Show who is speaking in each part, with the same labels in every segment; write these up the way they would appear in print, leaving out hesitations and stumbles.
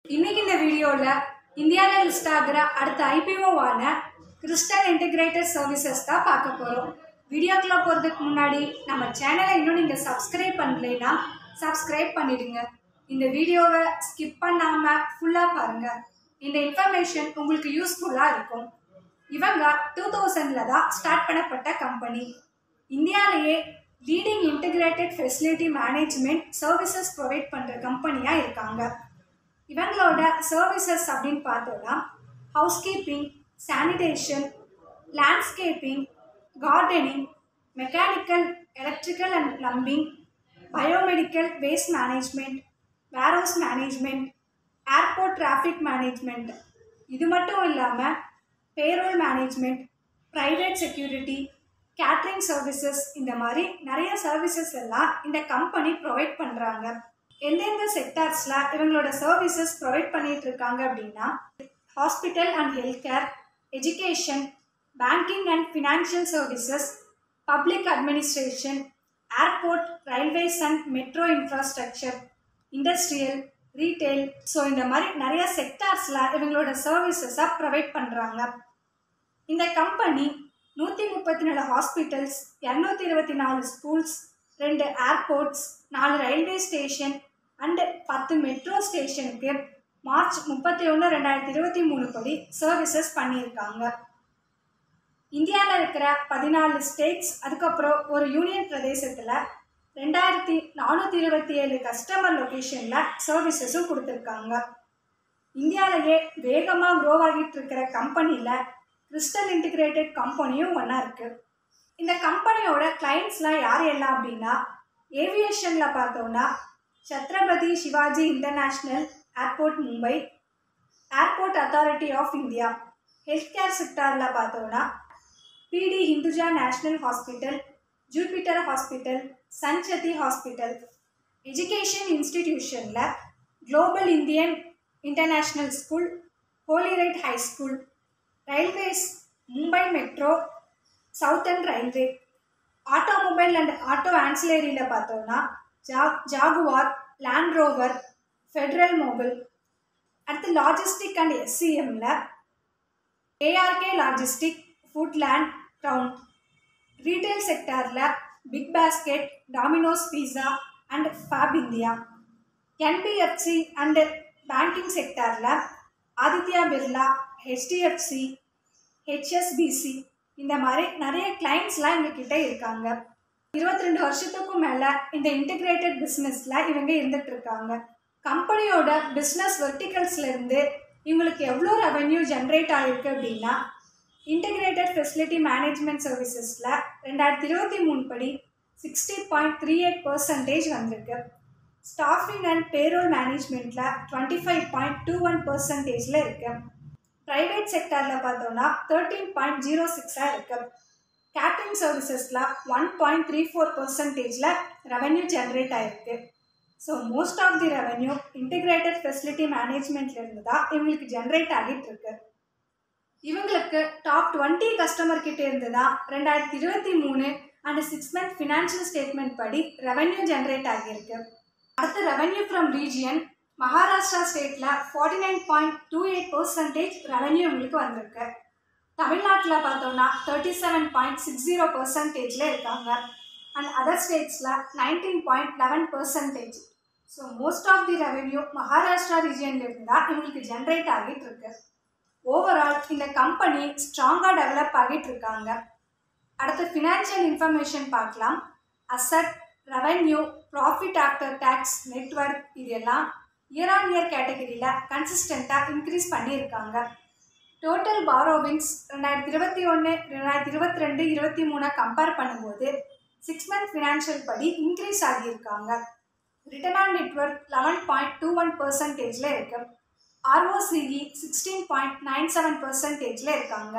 Speaker 1: இன்னைக்கு இந்த வீடியோவில் இந்தியாவில் லிஸ்ட் ஆகிற அடுத்த ஐபிஓவான கிறிஸ்டல் இன்டிகிரேட்டட் சர்வீசஸ் தான் பார்க்க போகிறோம். வீடியோக்குள்ளே போகிறதுக்கு முன்னாடி நம்ம சேனலை இன்னும் நீங்கள் சப்ஸ்கிரைப் பண்ணலைன்னா சப்ஸ்கிரைப் பண்ணிடுங்க. இந்த வீடியோவை ஸ்கிப் பண்ணாமல் ஃபுல்லாக பாருங்கள். இந்த இன்ஃபர்மேஷன் உங்களுக்கு யூஸ்ஃபுல்லாக இருக்கும். இவங்க 2000 தான் ஸ்டார்ட் பண்ணப்பட்ட கம்பெனி. இந்தியாவிலேயே leading integrated facility management services provide பண்ணுற கம்பெனியாக இருக்காங்க. இவங்களோட சர்வீசஸ் அப்படின்னு பார்த்தோன்னா housekeeping, sanitation, landscaping, gardening, mechanical, electrical and plumbing, biomedical waste management, warehouse management, airport traffic management, இது மட்டும் இல்லாமல் payroll management, private security, catering services, இந்த மாதிரி நிறைய சர்வீசஸ் எல்லாம் இந்த கம்பெனி ப்ரொவைட் பண்ணுறாங்க. எந்தெந்த செக்டார்ஸில் இவங்களோட சர்வீசஸ் ப்ரொவைட் பண்ணிட்டு இருக்காங்க அப்படின்னா hospital and health care, education, banking and financial services, public administration, airport, railways and metro infrastructure, industrial, retail. So இந்த மாதிரி நிறைய செக்டார்ஸில் இவங்களோட சர்வீசஸாக ப்ரொவைட் பண்ணுறாங்க. இந்த company 134 hospitals, 224 schools, 2 airports, 4 railway station and 10 metro ஸ்டேஷனுக்கு மார்ச் 31, 2023 படி சர்வீசஸ் பண்ணியிருக்காங்க. இந்தியாவில் இருக்கிற 14 ஸ்டேட்ஸ், அதுக்கப்புறம் ஒரு யூனியன் பிரதேசத்தில் 2427 கஸ்டமர் லொக்கேஷனில் சர்வீசஸும் கொடுத்துருக்காங்க. இந்தியாவிலேயே வேகமாக க்ரோ ஆகிட்டு இருக்கிற கம்பெனியில் கிறிஸ்டல் இன்டிகிரேட்டட் கம்பெனியும் ஒன்றா இருக்குது. இந்த கம்பெனியோட கிளைண்ட்ஸ்லாம் யார் எல்லாம் அப்படின்னா ஏவியேஷனில் பார்த்தோன்னா Chhatrapati Shivaji International Airport Mumbai, Airport Authority of India. Health care செக்டாரில் பார்த்தோன்னா PD Hinduja National Hospital, Jupiter Hospital, Sancheti Hospital. Education இன்ஸ்டிடியூஷனில் Global Indian International School, Holy Right High School. Railways Mumbai Metro, Southern Railway. Automobile and auto ஆன்சிலரியில் பார்த்தோன்னா Jaguar, Land Rover, Federal Mobile. அடுத்து logistic and எஸ்சிஎம்மில் ARK logistic, Foodland, Crown. Retail செக்டாரில் Big Basket, Domino's pizza and Fab India. NBFC and banking செக்டாரில் Aditya Birla, HDFC, HSBC. இந்த மாதிரி நிறைய கிளைண்ட்ஸ்லாம் எங்ககிட்ட இருக்காங்க. 22 வருஷத்துக்கும் மேலே இந்த இன்டிகிரேட்டட் பிஸ்னஸில் இவங்க இருந்துட்டு இருக்காங்க. கம்பெனியோட பிஸ்னஸ் வெர்டிகல்ஸ்லேருந்து இவங்களுக்கு எவ்வளோ ரெவென்யூ ஜென்ரேட் ஆகிருக்கு அப்படின்னா இன்டிகிரேட்டட் ஃபெசிலிட்டி மேனேஜ்மெண்ட் சர்வீசஸில் 2023 படி 60.38% வந்திருக்கு. ஸ்டாஃபிங் அண்ட் பேரோல் மேனேஜ்மெண்ட்டில் 25.21% இருக்குது. ப்ரைவேட் செக்டாரில் பார்த்தோன்னா 13.06 இருக்குது. கேட்ரிங் சர்வீசஸில் 1.34% ரெவென்யூ ஜென்ரேட் ஆகிருக்கு. So most of the revenue integrated facility மேனேஜ்மெண்ட்லேருந்து தான் இவங்களுக்கு ஜென்ரேட் ஆகிட்டு இருக்கு. இவங்களுக்கு டாப் 20 கஸ்டமர் கிட்டே இருந்து தான் 2023 அண்ட் 6 மந்த் ஃபினான்ஷியல் ஸ்டேட்மெண்ட் படி ரெவென்யூ ஜென்ரேட் ஆகியிருக்கு. அடுத்து ரெவென்யூ ஃப்ரம் ரீஜியன் மகாராஷ்டிரா ஸ்டேட்டில் 49.28% ரெவென்யூ இவங்களுக்கு வந்திருக்கு. தமிழ்நாட்டில் பார்த்தோன்னா 37.60% இருக்காங்க. அண்ட் அதர் ஸ்டேட்ஸில் 19.11%. So most of the revenue Maharashtra ரீஜியன்லேருந்து தான் இவங்களுக்கு ஜென்ரேட் ஆகிட்டு இருக்கு. ஓவரால் இந்த கம்பெனி ஸ்ட்ராங்காக டெவலப் ஆகிட்டு இருக்காங்க. அடுத்து ஃபினான்ஷியல் இன்ஃபர்மேஷன் பார்க்கலாம். Asset, revenue, profit after tax, network, இது எல்லாம் இயர் ஆன் இயர் கேட்டகரியில் கன்சிஸ்டண்ட்டாக இன்க்ரீஸ் பண்ணியிருக்காங்க. டோட்டல் பாரோவிங்ஸ் 2021, 2022, 2023 கம்பேர் பண்ணும்போது 6 மந்த் ஃபினான்ஷியல் படி இன்க்ரீஸ் ஆகியிருக்காங்க. ரிட்டர்ன் ஆன் நெட்வொர்க் 11.21% இருக்குது. ROCE 16.97% இருக்காங்க.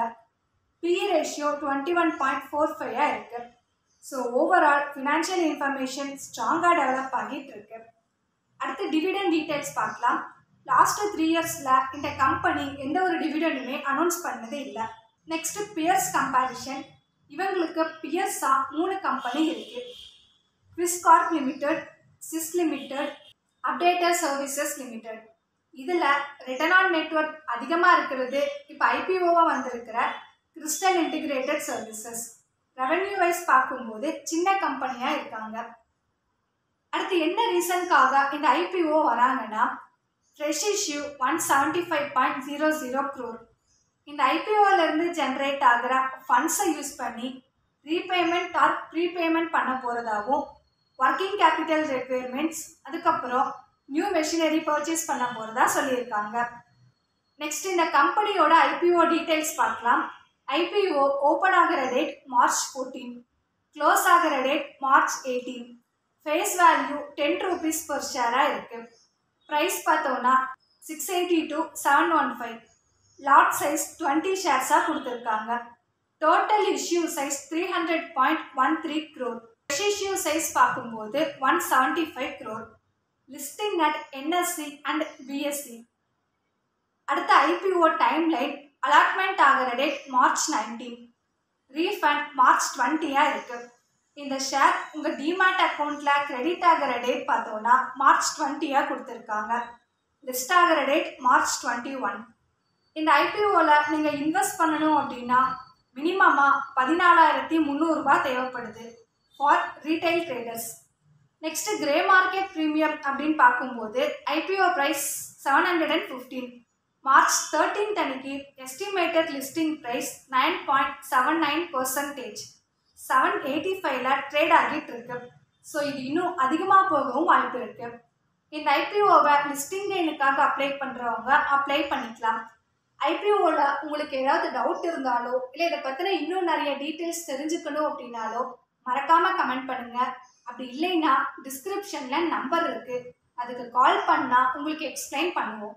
Speaker 1: PE ரேஷியோ 21.45 இருக்குது. ஸோ ஓவரால் ஃபினான்ஷியல் இன்ஃபர்மேஷன் ஸ்ட்ராங்காக டெவலப் ஆகிட்டு இருக்கு. அடுத்து டிவிடெண்ட் டீட்டெயில்ஸ் பார்க்கலாம். லாஸ்ட்டு 3 இயர்ஸில் இந்த கம்பெனி எந்த ஒரு டிவிடெண்டுமே அனௌன்ஸ் பண்ணதே இல்லை. Next peers comparison. இவங்களுக்கு பியர்ஸாக 3 கம்பெனி இருக்குது. Quess Corp limited, SIS limited, Updater services limited. இதில் ரிட்டர்ன் ஆன் நெட்வொர்க் அதிகமாக இருக்கிறது இப்போ ஐபிஓவாக வந்திருக்கிற crystal integrated services. Revenue wise பார்க்கும்போது சின்ன கம்பெனியாக இருக்காங்க. அடுத்து என்ன ரீசனுக்காக இந்த ஐபிஓ வராங்கன்னா, ஃப்ரெஷ் இஷ்யூ 175.00 crore. இந்த ஐபிஓலேருந்து ஜென்ரேட் ஆகிற ஃபண்ட்ஸை யூஸ் பண்ணி ரீபேமெண்ட் ஆர் ப்ரீபேமெண்ட் பண்ண போகிறதாகவும், ஒர்க்கிங் கேபிட்டல் ரெக்யர்மெண்ட்ஸ், அதுக்கப்புறம் நியூ மெஷினரி பர்ச்சேஸ் பண்ண போகிறதா சொல்லியிருக்காங்க. நெக்ஸ்ட் இந்த கம்பெனியோட ஐபிஓ டீட்டெயில்ஸ் பார்க்கலாம். ஐபிஓ ஓப்பன் ஆகிற டேட் March 14, க்ளோஸ் ஆகிற date March 18. Face value 10 rupees per ஷேராக இருக்குது. ப்ரைஸ் பார்த்தோன்னா 680 to 715. லாட் சைஸ் 20 ஷேர்ஸாக கொடுத்துருக்காங்க. Total issue size 300.13 crore. Fresh issue size பார்க்கும்போது 175 crore. Listing at NSC and BSc. அடுத்த ஐபிஓ டைம் லைன் அலாட்மெண்ட் ஆகிற date March 19. Refund March 20 இருக்குது. இந்த share உங்கள் டிமேட் அக்கௌண்ட்டில் கிரெடிட் ஆகிற டேட் பார்த்தோன்னா March 20 கொடுத்துருக்காங்க. லிஸ்ட் ஆகிற டேட் March 21. இந்த ஐபிஓவில் நீங்கள் இன்வெஸ்ட் பண்ணணும் அப்படின்னா மினிமமாக 14,300 தேவைப்படுது for retail traders. Next grey market premium அப்படின்னு பார்க்கும்போது ஐபிஓ ப்ரைஸ் 715. March 13 அன்னைக்கு எஸ்டிமேட்டட் லிஸ்டிங் ப்ரைஸ் 9.79%, 785ல் ட்ரேட் ஆகிட்டு இருக்கு. ஸோ இது இன்னும் அதிகமாக போகவும் வாய்ப்பு இருக்கு. இந்த ஐபிஓவை லிஸ்டிங் கெயினுக்காக அப்ளை பண்ணுறவங்க அப்ளை பண்ணிக்கலாம். ஐபிஓவில் உங்களுக்கு ஏதாவது டவுட் இருந்தாலோ இல்லை இதை பற்றின இன்னும் நிறைய டீட்டெயில்ஸ் தெரிஞ்சுக்கணும் அப்படின்னாலோ மறக்காமல் கமெண்ட் பண்ணுங்கள். அப்படி இல்லைன்னா டிஸ்கிரிப்ஷனில் நம்பர் இருக்குது, அதுக்கு கால் பண்ணால் உங்களுக்கு எக்ஸ்பிளைன் பண்ணுவோம்.